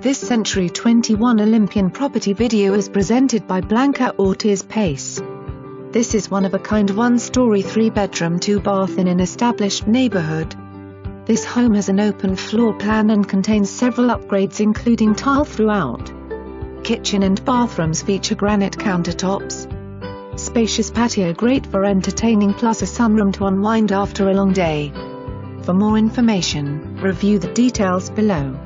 This Century 21 Olympian property video is presented by Blanca Ortiz-Pace. This is one-of-a-kind one-story 3-bedroom 2-bath in an established neighborhood. This home has an open floor plan and contains several upgrades including tile throughout. Kitchen and bathrooms feature granite countertops. Spacious patio great for entertaining plus a sunroom to unwind after a long day. For more information, review the details below.